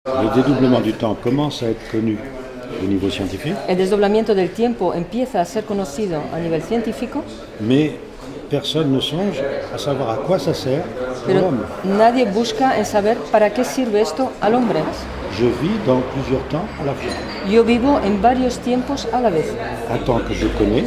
Le dédoublement du temps commence à être connu au niveau scientifique, El desdoblamiento del tiempo empieza a ser conocido a nivel científico, mais personne ne songe à savoir à quoi ça sert pour pero l'homme. nadie busca en saber para qué sirve esto al hombre. Je vis dans plusieurs temps à la fois. Yo vivo en varios tiempos a la vez. Un temps que je connais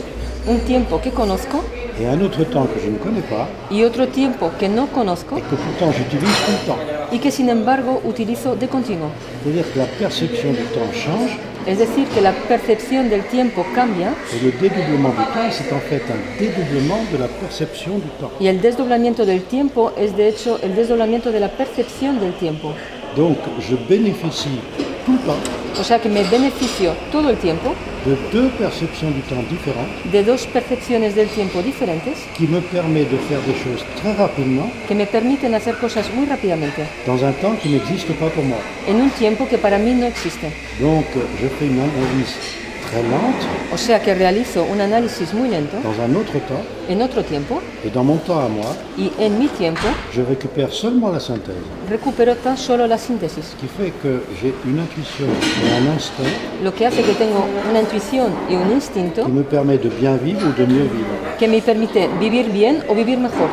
Un tiempo que conozco et un autre temps que je ne connais pas y otro tiempo que no conozco et que pourtant j'utilise tout le temps. y que sin embargo utilizo de continuo. C'est-à-dire que la perception du temps change Es decir, que la percepción del tiempo cambia et le dédoublement du temps, c'est en fait un dédoublement de la perception du temps. y el desdoblamiento del tiempo es de hecho el desdoblamiento de la percepción del tiempo. Donc je bénéficie tout le temps O sea que me beneficio todo el tiempo de deux perceptions du temps différentes de dos percepciones del tiempo diferentes qui me permet de faire des choses très rapidement que me permiten hacer cosas muy rápidamente dans un temps qui n'existe pas pour moi. en un tiempo que para mí no existe. Donc je fais une analyse très lente O sea que realizo un análisis muy lento dans un autre temps en otro tiempo et dans mon temps à moi, y en mi tiempo je récupère seulement la synthèse. recupero tan solo la síntesis, Ce qui fait que j'ai une intuition et un instinct lo que hace que tengo una intuición y un instinto qui me permet de bien vivre ou de mieux vivre. que me permite vivir bien o vivir mejor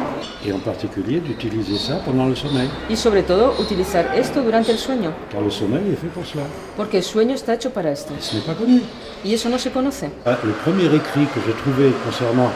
Et en particulier d'utiliser ça pendant le sommeil, y sobre todo utilizar esto durante el sueño, car le sommeil est fait pour cela. porque el sueño está hecho para esto Ce n'est pas connu. y eso no se conoce. Le premier écrit que j'ai trouvé concernant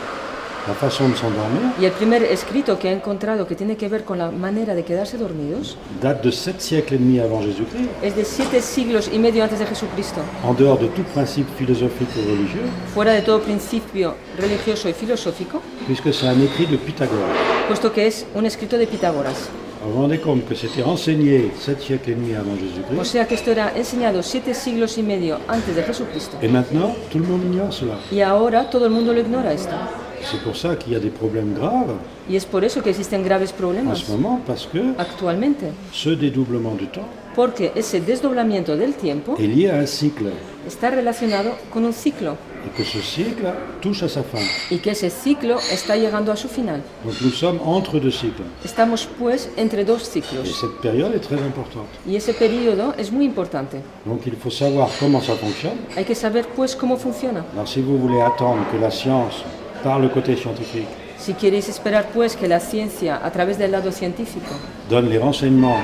la façon de s'endormir Y el primer escrito que he encontrado que tiene que ver con la manera de quedarse dormidos date de 7 siècles et demi avant Jésus-Christ, es de 7 siglos y medio antes de Jesucristo, en dehors de tout principe philosophique ou religieux, fuera de todo principio religioso y filosófico, puisque c'est un écrit de Pythagore. puesto que es un escrito de Pitágoras. Vous vous rendez compte que c'était enseigné 7 siècles et demi avant O Jésus-Christ, sea que esto era enseñado 7 siglos y medio antes de Jesucristo. et maintenant tout le monde ignore cela. Y ahora todo el mundo lo ignora esto. C'est pour ça qu'il y a des problèmes graves Y es por eso que existen graves en problemas ce moment, parce que actualmente. ce dédoublement du temps Porque ese desdoblamiento del tiempo est lié à un cycle, está relacionado con un ciclo et que ce cycle touche à sa fin. y que ese ciclo está llegando a su final. Donc nous sommes entre deux cycles, Estamos pues entre dos et ciclos cette période est très importante. y ese periodo es muy importante. Donc il faut savoir comment ça fonctionne. Hay que saber pues cómo funciona. Alors si vous voulez attendre que la science, par le côté scientifique, Si queréis esperar pues que la ciencia a través del lado científico donne les renseignements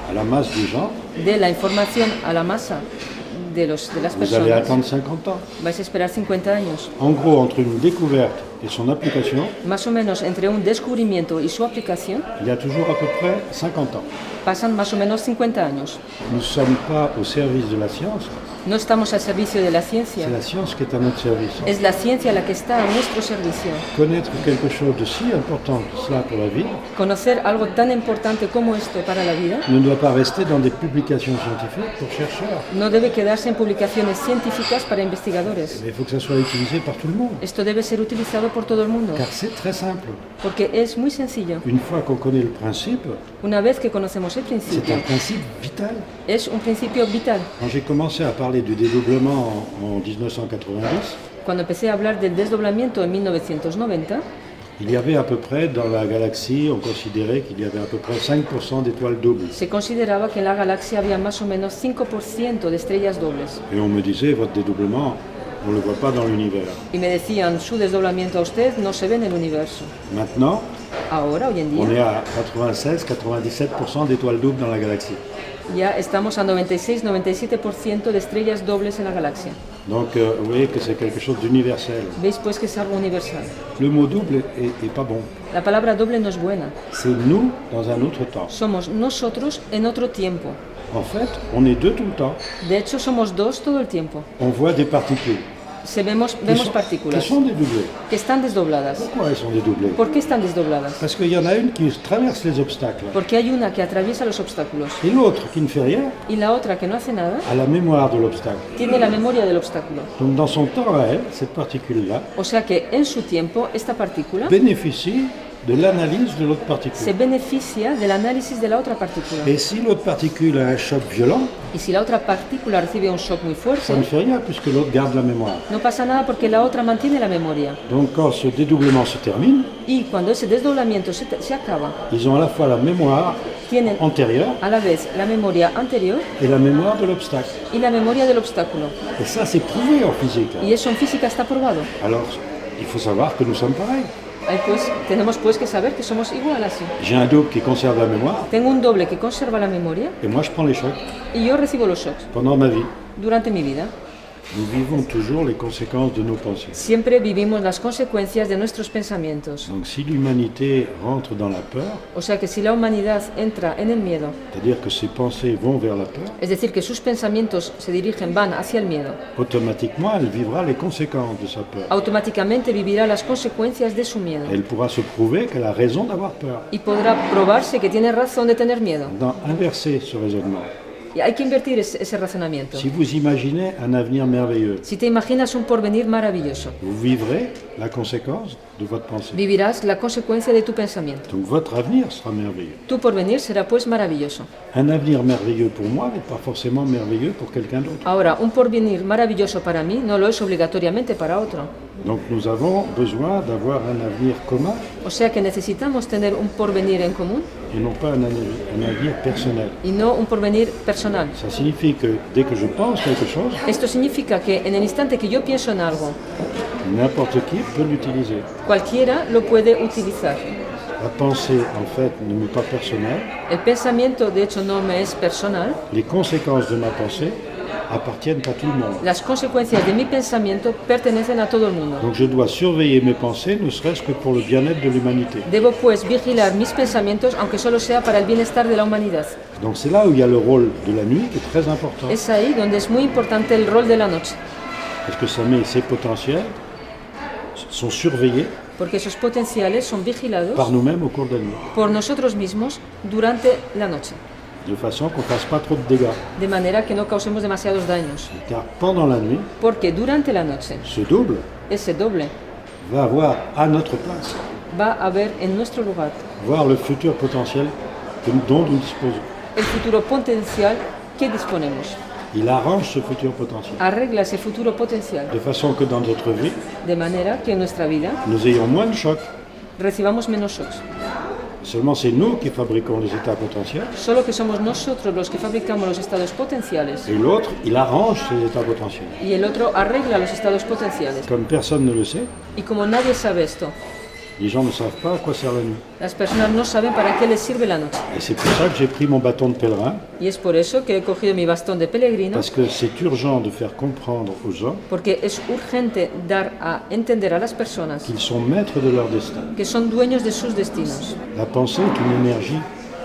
à la masse des gens, dé la información a la masa de las vous allez personas, attendre 50 ans. vais a esperar 50 años. En gros, entre une découverte et son application, Más o menos entre un descubrimiento y su aplicación il y a toujours à peu près 50 ans. pasan más o menos 50 años. Nous ne sommes pas au service de la science, No estamos al servicio de la c'est ciencia, la science qui est à notre service. es la ciencia la que está a nuestro servicio. Connaître quelque chose de si important que cela pour la vie Conocer algo tan importante como esto para la vida ne doit pas rester dans des publications scientifiques pour chercheurs. no debe quedarse en publicaciones científicas para investigadores. Mais il faut que ça soit utilisé par tout le monde, Esto debe ser utilizado por todo el mundo, car c'est très simple. porque es muy sencillo. Une fois qu'on connaît le principe, Una vez que conocemos el c'est principio, un principe vital. es un principio vital. Quand j'ai commencé à parler du dédoublement en 1990, Cuando empecé a hablar del desdoblamiento en 1990, il y avait à peu près dans la galaxie, on considérait qu'il y avait à peu près 5% d'étoiles doubles. se consideraba que en la galaxia había más o menos 5% de estrellas dobles. Et on me disait, votre dédoublement, on ne le voit pas dans l'univers. Y me decían, su desdoblamiento a usted no se ve en el universo. Maintenant, Ahora, hoy en on est día, à 96-97% d'étoiles doubles dans la galaxie. ya estamos a 96-97% de estrellas dobles en la galaxia. Donc vous voyez que c'est quelque chose d'universel. Veis pues que es algo universal. Le mot double est pas bon. La palabra doble no es buena. C'est nous dans un autre temps. Somos nosotros en otro tiempo. En fait, on est deux tout le temps. De hecho, somos dos todo el tiempo. On voit des particules. Vemos qui partículas sont dédoublées. que están desdobladas. Pourquoi elles sont dédoublées? ¿Por qué están desdobladas? Parce qu'il y en a une qui traverse les obstacles Porque hay una que atraviesa los obstáculos et l'autre qui ne fait rien y la otra que no hace nada a la mémoire de l'obstacle. tiene la memoria del obstáculo. Donc dans son temps à elle, cette particule-là O sea que en su tiempo esta partícula bénéficie de l'analyse de l'autre se particule. beneficia del análisis de la otra partícula. Et si l'autre particule a un choc violent, Y si la otra partícula recibe un shock muy ça fuerte, ne fait rien puisque l'autre garde la mémoire. no pasa nada porque la otra mantiene la memoria. Donc quand ce dédoublement se termine, Y cuando ese desdoblamiento se acaba, ils ont à la fois la mémoire tienen antérieure a la vez la memoria anterior et la mémoire de l'obstacle. y la memoria del obstáculo. Et ça, c'est prouvé en physique. Y eso en física está probado. Alors, il faut savoir que nous sommes pareils. Tenemos pues que saber que somos igual así. J'ai un double qui conserve la mémoire Tengo un doble que conserva la memoria et moi, je prends les chocs y yo recibo los shocks pendant ma vie. durante mi vida. Nous vivons toujours les conséquences de nos pensées. Siempre vivimos las consecuencias de nuestros pensamientos. Donc si l'humanité rentre dans la peur, O sea que si la humanidad entra en el miedo, c'est-à-dire que ses pensées vont vers la peur, es decir, que sus pensamientos van hacia el miedo, automatiquement elle vivra les conséquences de sa peur. automáticamente vivirá las consecuencias de su miedo Elle pourra se prouver qu'elle a raison d'avoir peur. y podrá probarse que tiene razón de tener miedo. Inverser ce raisonnement. Y hay que invertir ese razonamiento. Si vous imaginez un avenir merveilleux, Si te imaginas un porvenir maravilloso, vous vivrez la conséquence de votre pensée. vivirás la consecuencia de tu pensamiento. Donc votre avenir sera merveilleux. Tu porvenir será pues maravilloso. Un avenir merveilleux pour moi n'est pas forcément merveilleux pour quelqu'un d'autre. Ahora, un porvenir maravilloso para mí no lo es obligatoriamente para otro. Donc nous avons besoin d'avoir un avenir commun O sea que necesitamos tener un porvenir en común et non pas un avenir personnel. y no un porvenir personal. Ça signifie que dès que je pense quelque chose, Esto significa que en el instante que yo pienso en algo, n'importe qui peut l'utiliser. cualquiera lo puede utilizar. La pensée, en fait, ne m'est pas personnelle. El pensamiento, de hecho, no me es personal. Les conséquences de ma pensée appartiennent à tout le monde. Las consecuencias de mi pensamiento pertenecen a todo el mundo. Donc je dois surveiller mes pensées, ne serait-ce que pour le bien-être de l'humanité. Debo pues vigilar mis pensamientos, aunque solo sea para el bienestar de la humanidad. Donc c'est là où il y a le rôle de la nuit qui est très important. Es ahí donde es muy importante el rol de la noche, Parce que ça met ses potentiels, sont surveillés porque esos potenciales son vigilados par nous-mêmes au cours de la nuit. por nosotros mismos durante la noche, De façon qu'on ne fasse pas trop de dégâts. de manera que no causemos demasiados daños. Car pendant la nuit, Porque durante la noche, ce double ese doble va avoir à notre place, va a ver en nuestro lugar voir le futur potentiel dont nous disposons. el futuro potencial que disponemos. Il arrange ce futur potentiel. Arregla ese futuro potencial, De façon que dans notre vie, de manera que en nuestra vida nous ayons moins de chocs. recibamos menos shocks. Seulement c'est nous qui fabriquons les états potentiels Solo que somos nosotros los que fabricamos los estados potenciales et l'autre, il arrange ces états potentiels. y el otro arregla los estados potenciales. Comme personne ne le sait, Y como nadie sabe esto, les gens ne savent pas à quoi sert la nuit. las personas no saben para qué les sirve la noche. Et c'est pour ça que j'ai pris mon bâton de pèlerin, Y es por eso que he cogido mi bastón de peregrino, parce que c'est urgent de faire comprendre aux gens porque es urgente dar a entender a las personas qu'ils sont maîtres de leur destin. que son dueños de sus destinos. La pensée est une énergie.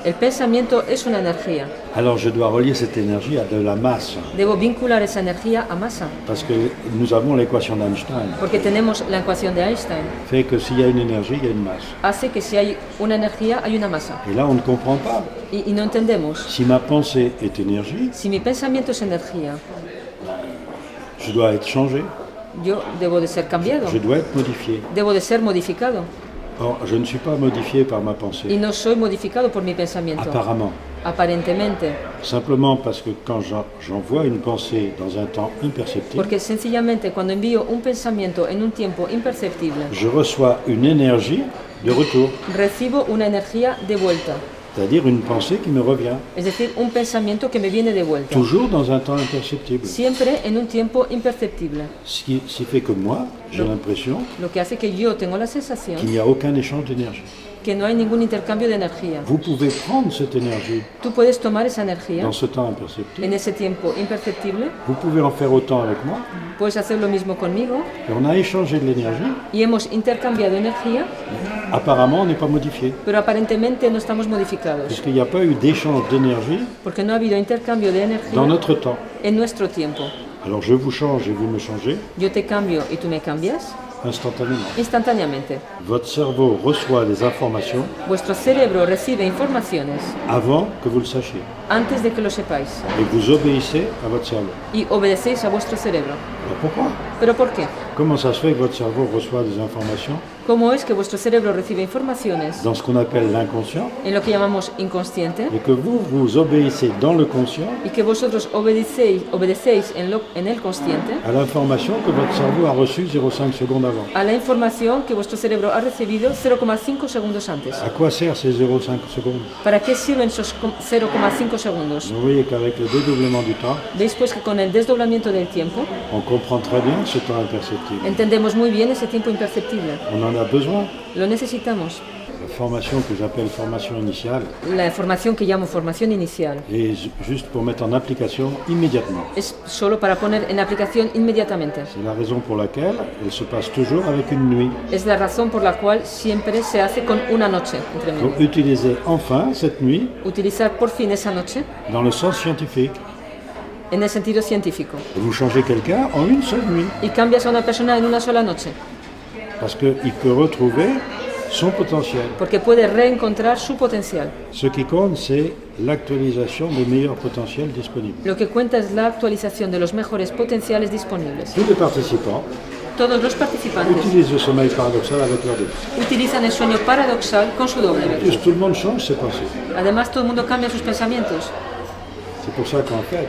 El pensamiento es una energía. Alors je dois relier cette énergie à de la masse, Debo vincular esa energía a masa, parce que nous avons l'équation d'Einstein, porque tenemos la ecuación de Einstein. fait que s'il y a une énergie, il y a une masse. Hace que si hay una energía, hay una masa. Et là, on ne comprend pas. Y no entendemos. Si ma pensée est énergie, Si mi pensamiento es energía, je dois être changé, yo debo de ser cambiado, je dois être modifié. debo de ser modificado. Or, je ne suis pas modifié par ma Y pensée, no soy modificado por mi pensamiento, apparemment. aparentemente, Simplement parce que quand j'envoie une pensée dans un temps imperceptible, porque sencillamente cuando envío un pensamiento en un tiempo imperceptible, je reçois une énergie de retour, recibo una energía de vuelta, c'est-à-dire une pensée qui me revient, es decir, un pensamiento que me viene de vuelta, toujours dans un temps imperceptible. siempre en un tiempo imperceptible, Ce qui fait que moi, j'ai l'impression lo que hace que yo tengo la sensación qu'il n'y a aucun échange d'énergie. que no hay ningún intercambio de energía. Vous pouvez prendre cette énergie Tú puedes tomar esa energía dans ce temps imperceptible, en ese tiempo imperceptible, vous pouvez en faire autant avec moi, puedes hacer lo mismo conmigo et on a échangé de l'énergie, y hemos intercambiado energía, apparemment on n'est pas modifié, pero aparentemente no estamos modificados, puisqu'il n'y a pas eu d'échange d'énergie porque no ha habido intercambio de dans energía notre temps. en nuestro tiempo. Alors je vous change et vous me changez Yo te cambio y tú me cambias instantanément. instantáneamente. Votre cerveau reçoit des informations Vuestro cerebro recibe informaciones avant que vous le sachiez, antes de que lo sepáis et vous obéissez à votre cerveau. y obedecéis a vuestro cerebro. Alors pourquoi? ¿Pero por qué? Comment ça se fait que votre cerveau reçoit des informations cómo es que vuestro cerebro recibe informaciones dans ce qu'on appelle l'inconscient, en lo que llamamos inconsciente et que vous obéissez dans le conscient y que vosotros obedecéis en el consciente à l'information que votre cerveau a reçue 0,5 secondes avant. a la información que vuestro cerebro ha recibido 0,5 segundos antes. À quoi sert ces 0,5 secondes? ¿Para qué sirven esos 0,5 segundos? Vous voyez qu'avec le dédoublement du temps, Veis pues que con el desdoblamiento del tiempo on comprend très bien ce temps imperceptible. entendemos muy bien ese tiempo imperceptible. On en a besoin. Lo necesitamos. La formation que j'appelle formation initiale La formación que llamo formación inicial est juste pour mettre en application immédiatement. es solo para poner en aplicación inmediatamente. C'est la raison pour laquelle elle se passe toujours avec une nuit. Es la razón por la cual siempre se hace con una noche entre Donc medio. utilisez enfin cette nuit Utilizar por fin esa noche dans le sens scientifique. en el sentido científico. Et vous changez quelqu'un en une seule nuit. Y cambias a una persona en una sola noche, Parce qu'il peut retrouver son potentiel. porque puede reencontrar su potencial. Ce qui compte, c'est l'actualisation des meilleurs potentiels disponibles. Lo que cuenta es la actualización de los mejores potenciales disponibles. Tous les participants Todos los participantes utilisent le sommeil paradoxal avec leur double. utilizan el sueño paradoxal con su doble. En plus, tout le monde change ses pensées. Además, todo el mundo cambia sus pensamientos. C'est pour ça qu'en fait,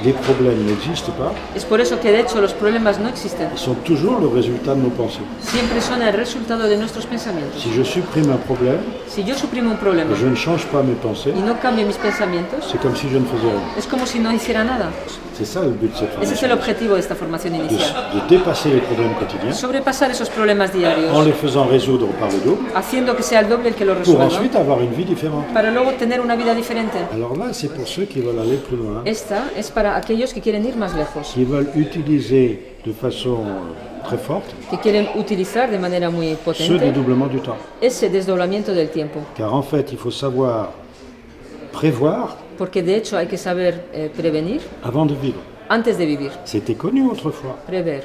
les problèmes n'existent pas. Es por eso que, de hecho, los problemas no existen. Ils sont toujours le résultat de nos pensées. Siempre son el resultado de nuestros pensamientos. Si je supprime un problème Si yo suprimo un problema et je ne change pas mes pensées, y no cambio mis pensamientos, c'est comme si je ne faisais rien. es como si no hiciera nada. C'est ça le but de cette Ese es formation. el objetivo de esta formación inicial. De dépasser les problèmes quotidiens Sobrepasar esos problemas en diarios, les faisant résoudre par le double haciendo que sea el doble el que lo pour resuelva, ensuite avoir une vie différente. para luego tener una vida diferente. Alors là, c'est pour ceux qui veulent aller plus loin, Esta es para aquellos que quieren ir más lejos, qui veulent utiliser de façon très forte que quieren utilizar de manera muy ce potente dédoublement du temps. ese desdoblamiento del tiempo. Car en fait, il faut savoir prévoir Porque de hecho hay que saber prevenir avant de vivre. antes de vivir. C'était connu autrefois. Prever.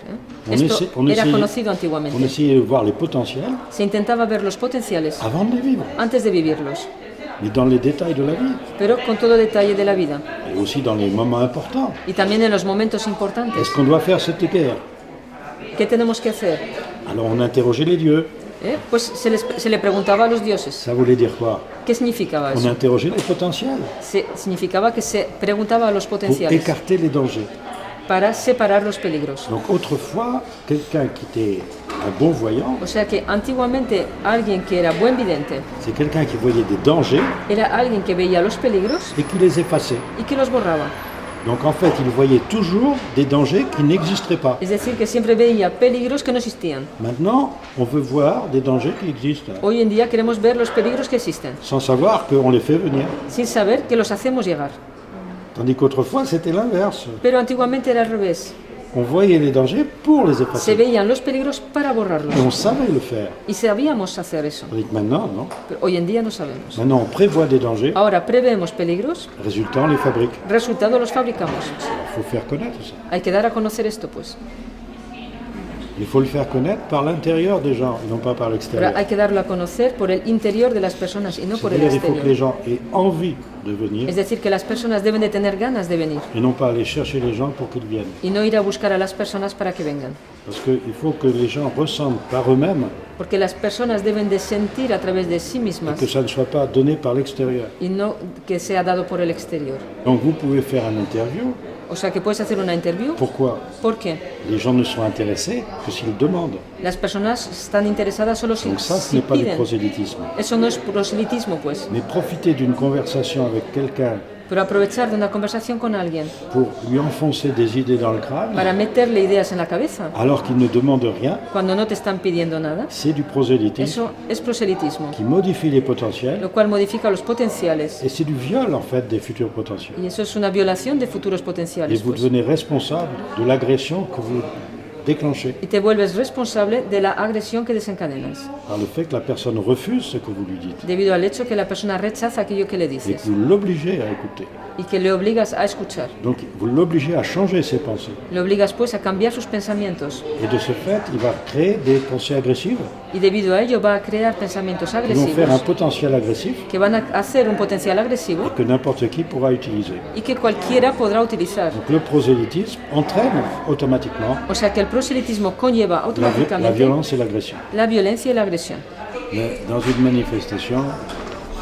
On Esto essaie- on era essayait- conocido On antiguamente. essayait de voir les potentiels Se intentaba ver los potenciales avant de les vivre, antes de vivirlos, mais dans les détails de la vie, pero con todo detalle de la vida et aussi dans les moments importants. y también en los momentos importantes. Est-ce qu'on doit faire cette guerre? ¿Qué tenemos que hacer? Alors on interrogeait les dieux. Pues se le preguntaba a los dioses. Ça voulait dire quoi? ¿Qué significaba On eso? interrogeait les potentiels Significaba que se preguntaba a los pour potenciales écarter les dangers. para separar los peligros. Donc autrefois, quelqu'un qui était un bon voyant, O sea que antiguamente alguien que era buen vidente c'est quelqu'un qui voyait des dangers era alguien que veía los peligros et qui les effaçait. y que los borraba. Donc en fait, il voyait toujours des dangers qui n'existeraient pas. Es decir, que siempre veía peligros que no existían. Maintenant, on veut voir des dangers qui existent, Hoy en día queremos ver los peligros que existen, sans savoir qu'on les fait venir. sin saber que los hacemos llegar. Tandis qu'autrefois, c'était l'inverse. Pero antiguamente era al revés. On voyait les dangers pour les Se effacer. veían los peligros para borrarlos. Et on savait le faire. Y sabíamos hacer eso. Tandis que maintenant, non. Pero hoy en día no sabemos. Maintenant, on prévoit des dangers, Ahora preveemos peligros, résultat, on les fabrique. resultado los fabricamos. Il faut faire connaître ça. Hay que dar a conocer esto, pues. Il faut le faire connaître par l'intérieur des gens, et non pas par Pero l'extérieur. hay que darlo a conocer por el interior de las personas y no por el C'est-à-dire, il faut que les exterior. gens aient envie de venir, Es decir, que las personas deben de tener ganas de venir et non pas aller chercher les gens pour qu'ils viennent. y no ir a buscar a las personas para que vengan. Parce qu'il faut que les gens ressentent par eux-mêmes Porque las personas deben de sentir a través de sí et mismas que ça ne soit pas donné par l'extérieur. y no que sea dado por el exterior. Donc vous pouvez faire un interview. O sea, que puedes hacer una interview. Pourquoi? ¿Por qué? Les gens ne sont intéressés que s'ils demandent. Las personas están interesadas solo si, Donc ça, ce si n'est pas du piden. prosélytisme. Eso no es proselitismo, pues. Mais profiter d'une conversation avec quelqu'un Pero aprovechar de una conversación con alguien pour lui enfoncer des idées dans le crâne, para meterle ideas en la cabeza alors qu'il ne demande rien, cuando no te están pidiendo nada, c'est du prosélytisme eso es proselitismo, qui modifie les potentiels lo cual modifica los potenciales. et c'est du viol en fait des futurs potentiels. Y eso es una violación de futuros Et potenciales. vous Pues. devenez responsable de l'agression que vous déclenchez Y te vuelves responsable de la agresión que desencadenas, par le fait que la personne refuse ce que vous lui dites debido al hecho que la persona rechaza aquello que le et dices que vous l'obligez à écouter. y que le obligas a escuchar. Donc vous l'obligez à changer ses pensées. Le obligas pues a cambiar sus pensamientos Et de ce fait, il va créer des pensées agressives Y debido a ello va a crear pensamientos qui vont faire un agresivos potentiel agressif que van a hacer un potencial agresivo que n'importe qui pourra utiliser. y que cualquiera podrá utilizar. Donc le prosélytisme entraîne automatiquement O sea que el proselitismo conlleva la automáticamente violence et l'agression. la violencia y la agresión. Mais dans une manifestation,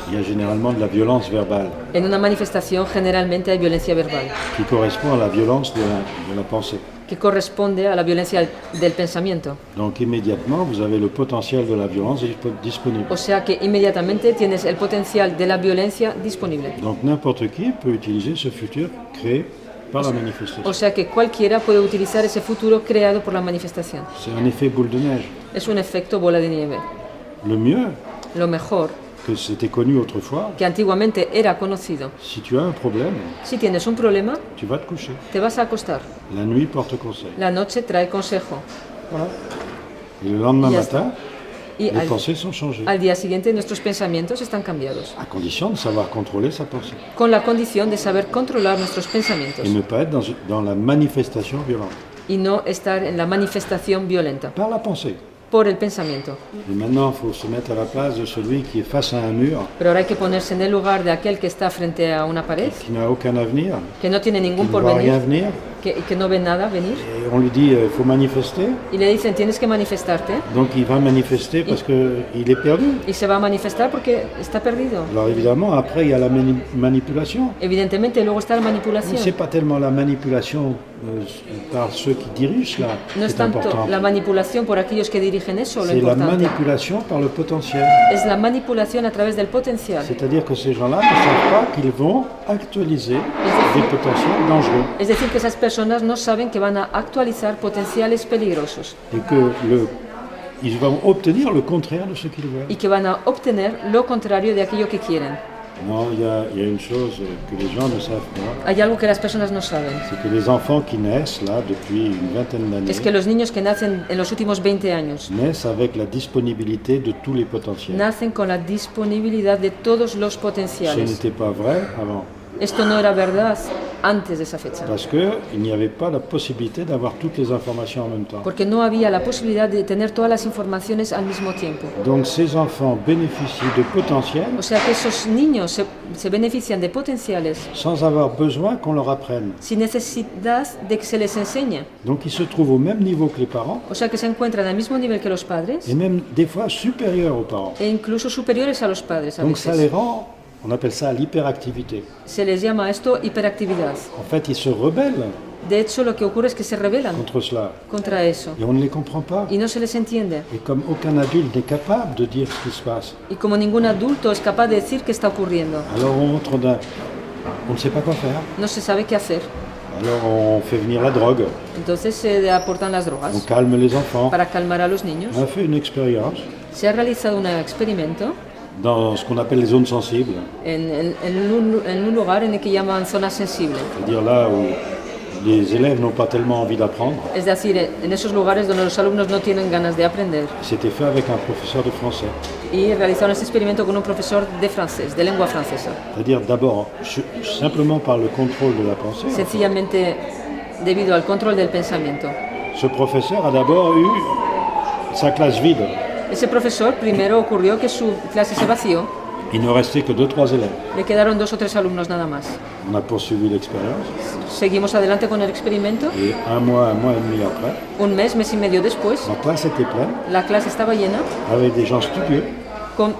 il y a généralement de la violence verbale En una manifestación generalmente hay violencia verbal, qui correspond à la violence de la pensée. que corresponde a la violencia del pensamiento. Donc immédiatement, vous avez le potentiel de la violence disponible. O sea que inmediatamente tienes el potencial de la violencia disponible. Donc n'importe qui peut utiliser ce futur créé par la manifestation. O sea que cualquiera puede utilizar ese futuro creado por la manifestación. C'est un effet boule de neige. Es un efecto bola de nieve. Le mieux, Lo mejor, que c'était connu autrefois, que antiguamente era conocido, si tu as un problème, si tienes un problema, tu vas te coucher. te vas a acostar. La nuit porte conseil. La noche trae consejo. Voilà. Et le lendemain Ya matin, Y les pensées sont changées. al día siguiente nuestros pensamientos están cambiados, À condition de savoir contrôler sa pensée. con la condición de saber controlar nuestros Et pensamientos ne pas être dans la manifestation violente. y no estar en la manifestación violenta Par la pensée. por el pensamiento. Et maintenant, il faut se mettre à la place de celui qui est face à un mur, Pero ahora hay que ponerse en el lugar de aquel que está frente a una pared, qui n'a aucun avenir, que no tiene qui ningún ne voit rien porvenir, venir. que no ve nada venir, Et on lui dit, il faut manifester. y le dicen tienes que manifestarte, Donc il va manifester parce qu'il est perdu. y se va a manifestar porque está perdido. Alors évidemment, après, il y a la manipulation. Evidentemente luego está la Mais manipulación. ce n'est pas tellement la manipulation par ceux qui dirigent là qui No es est tanto important. la manipulación por aquellos que dirigen eso lo C'est la importante. manipulation par le potentiel. Es la manipulación a través del potencial. C'est-à-dire que ces gens-là ne savent pas qu'ils vont actualiser des potentiels dangereux. Es decir, que esas personas no saben que van a actualizar potenciales peligrosos Et que ils vont obtenir le contraire de ce qu'ils veulent. y que van a obtener lo contrario de aquello que quieren. Non, il y a une chose que les gens ne savent pas, Hay algo que las personas no saben. c'est que les enfants qui naissent là depuis une vingtaine d'années Es que los niños que nacen en los últimos 20 años naissent avec la disponibilité de tous les potentiels. nacen con la disponibilidad de todos los Ce potenciales. n'était pas vrai avant, Esto no era verdad antes de esa fecha, parce qu'il n'y avait pas la possibilité d'avoir toutes les informations en même temps. porque no había la posibilidad de tener todas las informaciones al mismo tiempo. Donc ces enfants bénéficient de potentiels O sea que esos niños se benefician de potenciales sans avoir besoin qu'on leur apprenne. sin necesidad de que se les enseñe. Donc ils se trouvent au même niveau que les parents, O sea que se encuentran al mismo nivel que los padres et même des fois supérieurs aux parents. e incluso superiores a los padres a Donc ça veces. les rend, on appelle ça l'hyperactivité. Se les llama a esto hiperactividad. En fait, ils se rebellent De hecho, lo que ocurre es que se rebelan contre cela, contra eso et on ne les comprend pas. y no se les entiende. Et comme aucun adulte n'est capable de dire ce qui se passe, Y como ningún adulto es capaz de decir qué está ocurriendo, alors on ne sait pas quoi faire. no se sabe qué hacer. Alors on fait venir la drogue, Entonces se aportan las on drogas calme les enfants. para calmar a los niños. On a fait une expérience Se ha realizado un experimento dans ce qu'on appelle les zones sensibles, en un lugar en el que llaman zonas sensibles. c'est-à-dire là où les élèves n'ont pas tellement envie d'apprendre. Es decir, en esos lugares donde los alumnos no tienen ganas de aprender. C'était fait avec un professeur de français. Y realizaron este experimento con un profesor de francés, de lengua francesa. C'est-à-dire d'abord, simplement par le contrôle de la pensée, Sencillamente debido al control del pensamiento. ce professeur a d'abord eu sa classe vide. Ese profesor primero ocurrió que su clase se vació, Il ne restait que 2-3 élèves. le quedaron 2 o 3 alumnos nada más. On a poursuivi l'expérience Seguimos adelante con el experimento. et un mois et demi après, Un mes y medio después, la classe était pleine la clase estaba llena avec des gens studieux con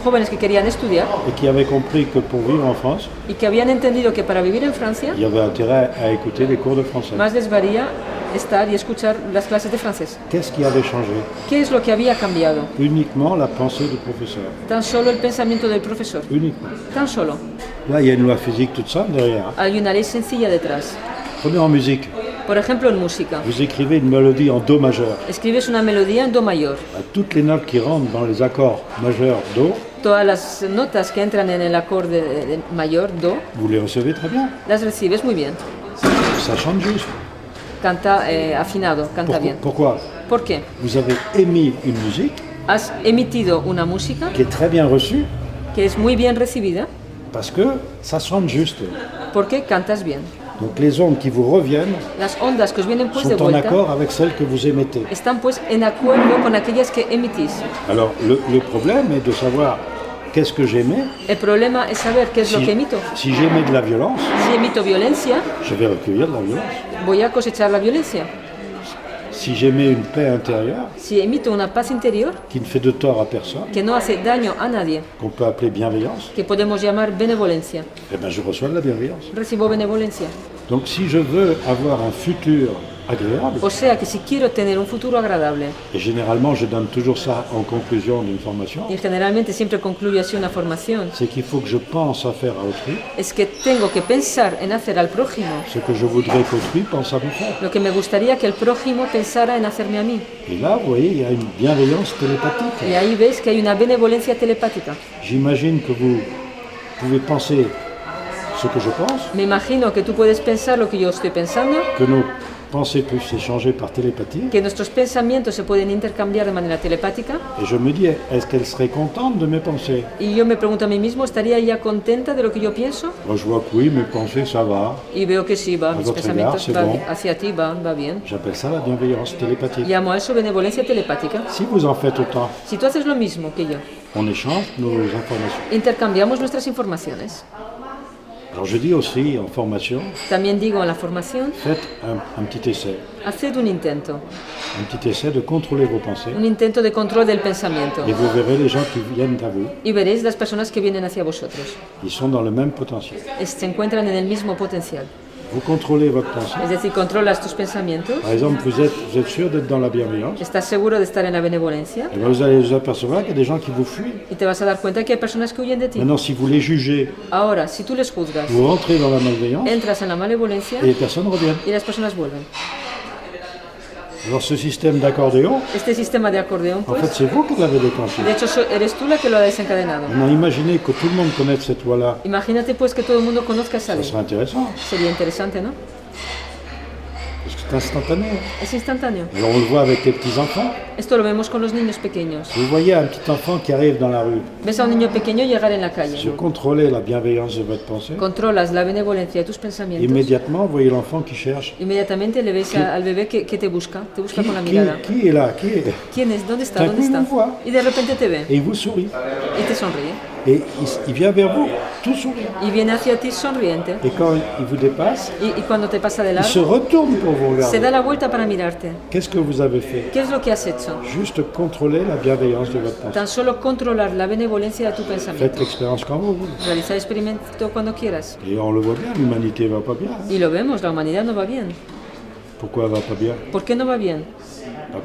jóvenes que querían estudiar et qui avaient compris que pour vivre en France, y que habían entendido que para vivir en Francia il y avait intérêt à écouter les cours de français. más les varía estar y escuchar las clases de francés. Qu'est-ce qui avait changé? ¿Qué es lo que había cambiado? Uniquement la pensée du professeur. Tan solo el pensamiento del profesor. Uniquement. Tan solo. Là, il y a une loi physique toute simple derrière. Hay una ley sencilla detrás. Prenez en musique. Por ejemplo, en música. Vous écrivez une mélodie en Do majeur. Escribes una melodía en do mayor. Toutes les notes qui rentrent dans les accords majeurs Do, Todas las notas que entran en el acorde de mayor, do, vous les recevez très bien. las recibes muy bien. Ça chante juste. Canta afinado, canta bien. Pourquoi? ¿Por qué? Vous avez émis une musique Has emitido una música qui est très bien reçue que es muy bien recibida parce que ça chante juste. porque cantas bien. Donc les ondes qui vous reviennent Las ondas que os vienen pues de sont en vuelta accord avec celles que vous émettez. están pues en acuerdo con aquellas que emitís. Alors le problème est de savoir qu'est-ce que j'émets. El problema es saber qué es lo que emito. Si j'émets de la violence, Si emito violencia, je vais recueillir de la violence. voy a cosechar la violencia. Si j'émets une paix intérieure Si emito una paz interior qui ne fait de tort à personne, que no hace daño a nadie, qu'on peut appeler bienveillance, que podemos llamar benevolencia, eh bien je reçois de la bienveillance. recibo benevolencia. Donc si je veux avoir un futur agréable, O sea que si quiero tener un futuro agradable, et généralement je donne toujours ça en conclusion d'une formation, y generalmente siempre concluyo así una formación, c'est qu'il faut que je pense à faire à autrui es que tengo que pensar en hacer al prójimo ce que je voudrais qu'autrui pense à me faire. lo que me gustaría que el prójimo pensara en hacerme a mí. Et là, vous voyez, il y a une bienveillance télépathique. Y ahí ves que hay una benevolencia telepática. J'imagine que vous pouvez penser ce que je pense, Me imagino que tú puedes pensar lo que yo estoy pensando, que nos pensées peuvent s'échanger par télépathie, que nuestros pensamientos se pueden intercambiar de manera telepática. et je me dis, est-ce qu'elle serait contente de mes pensées? Y yo me pregunto a mí mismo, ¿estaría ella contenta de lo que yo pienso? Moi, je vois que oui, mes pensées, ça va. Y veo que sí, va, mis votre pensamientos égard, c'est bon. hacia ti va bien. J'appelle ça la bienveillance télépathique. Llamo a eso benevolencia telepática. Si vous en faites autant, Si tú haces lo mismo que yo, on échange nos informations. intercambiamos nuestras informaciones. Alors je dis aussi en formation, También digo en la formación, faites un petit essai. haced un intento De contrôler vos pensées. un intento de control del pensamiento. Et vous verrez les gens qui viennent à vous, Y veréis las personas que vienen hacia vosotros. ils sont dans le même potentiel. Se encuentran en el mismo potencial. Vous contrôlez votre pensée. Es decir, controlas tus pensamientos. Par exemple, vous êtes sûr d'être dans la bienveillance. Estás seguro de estar en la benevolencia. Et bien vous allez vous apercevoir qu'il y a des gens qui vous fuient. Y te vas a dar cuenta que hay personas que huyen de ti. Maintenant, si vous les jugez, Ahora, si tú les juzgas, vous rentrez dans la malveillance entras en la malevolencia et les personnes reviennent. y las personas vuelven. Alors ce système d'accordéon, Este sistema de acordeón, en fait, pues, c'est vous qui l'avez déclenché. de hecho, eres tú la que lo ha desencadenado. Maintenant, imaginez que tout le monde connaisse cette loi-là. Imagínate, pues, que todo el mundo conozca esa Ça ley. serait intéressant, Sería interesante, ¿no? parce que c'est instantané. Es instantáneo. Alors on le voit avec les petits-enfants. Esto lo vemos con los niños pequeños. Vous voyez un petit enfant qui arrive dans la rue. Ves a un niño pequeño llegar en la Si calle. vous contrôlez la bienveillance de votre pensée, Controlas la benevolencia de tus pensamientos. immédiatement, vous voyez l'enfant qui cherche. Inmediatamente le ves al bebé que te busca con la Qui mirada. est là? Qui est... ¿Quién es? ¿Dónde está? D'un ¿Dónde coup, il está? me voit. Y de repente te ve Et il vous sourit. y te sonríe. Et il vient vers vous, tout souriant. Y viene hacia ti sonriente. Et quand il vous dépasse, Y cuando te pasa de il se largo, retourne pour vous se da regarder. la vuelta para mirarte. Qu'est-ce que vous avez fait? ¿Qué es lo que has hecho? Juste contrôler la bienveillance de votre pensée. Tan solo controlar la benevolencia de tu Faites pensamiento. l'expérience quand vous voulez. Realiza el experimento cuando quieras. Et on le voit bien, l'humanité va pas bien. Y lo vemos, la humanidad no va bien. Pourquoi elle va pas bien? ¿Por qué no va bien?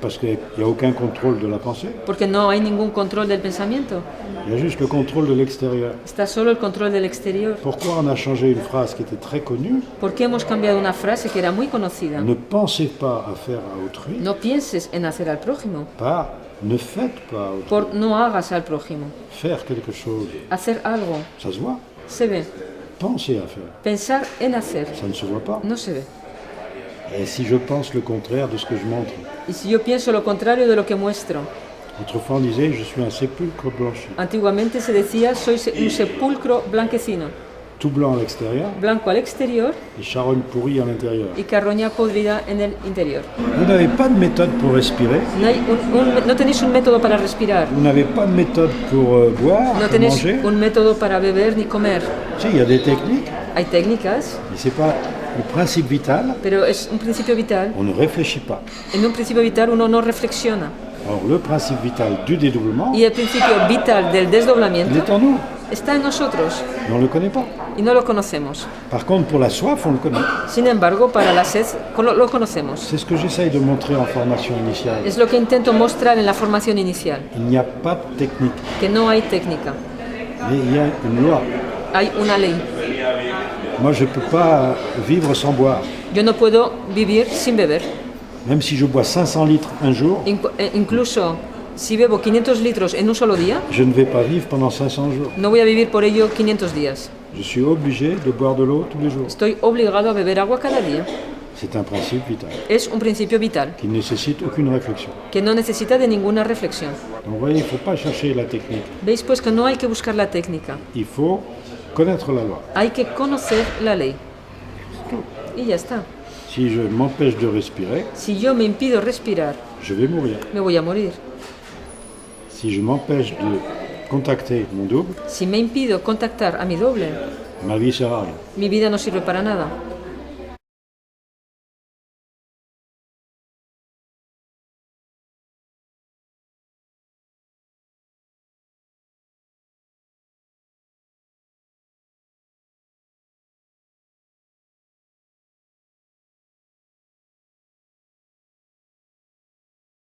Parce qu'il n'y a aucun contrôle de la pensée. Porque no hay ningún control del pensamiento. Il y a juste le contrôle de l'extérieur. Está solo el control del exterior. Pourquoi on a changé une phrase qui était très connue? ¿Por qué hemos cambiado una frase que era muy conocida? Ne pensez pas à faire à autrui, No pienses en hacer al prójimo. pas ne faites pas à autrui. Por no hagas al prójimo. Faire quelque chose, Hacer algo ça se voit. se ve. Penser à faire, Pensar en hacer ça ne se voit pas. no se ve. Et si je pense le contraire de ce que je montre? Y si yo pienso lo contrario de lo que muestro, Autrefois on disait je suis un sépulcre blanchi. antiguamente se decía soy un sepulcro blanquecino, Tout blanc à l'extérieur blanco al exterior et charogne pourrie à l'intérieur. y carroña podrida en el interior. Vous n'avez pas de méthode pour respirer, No tenéis un método para respirar, vous n'avez pas de méthode pour boire, no pour tenéis manger. un método para beber ni comer. Si, il y a des techniques, Hay técnicas, mais c'est pas le principe vital. pero es un principio vital. On ne réfléchit pas. En un principio vital uno no reflexiona. Alors le principe vital du dédoublement, Y el principio vital del il desdoblamiento est en nous, está en nosotros mais on ne le connaît pas. y no lo conocemos. Par contre, pour la soif, on le connaît. Sin embargo, para la sed lo conocemos. C'est ce que j'essaye de montrer en formation initiale. Es lo que intento mostrar en la formación inicial, Il n'y a pas de technique, que no hay técnica, mais il y a une loi. hay una ley. Moi, je ne peux pas vivre sans boire. Yo no puedo vivir sin beber. Même si je bois 500 litres un jour, Incluso si bebo 500 litros en un solo día, je ne vais pas vivre pendant 500 jours. no voy a vivir por ello 500 días. Je suis obligé de boire de l'eau tous les jours. Estoy obligado a beber agua cada día. C'est un principe vital Es un principio vital qui ne nécessite aucune réflexion. que no necesita de ninguna reflexión. Donc vous voyez, il ne faut pas chercher la technique. Veis pues que no hay que buscar la técnica, Il faut connaître la loi. hay que conocer la ley. y ya está. Si je m'empêche de respirer, Si yo me impido respirar, je vais mourir. me voy a morir. Si je m'empêche de contacter mon double, Si me impido contactar a mi doble, ma vie sert à rien. mi vida no sirve para nada.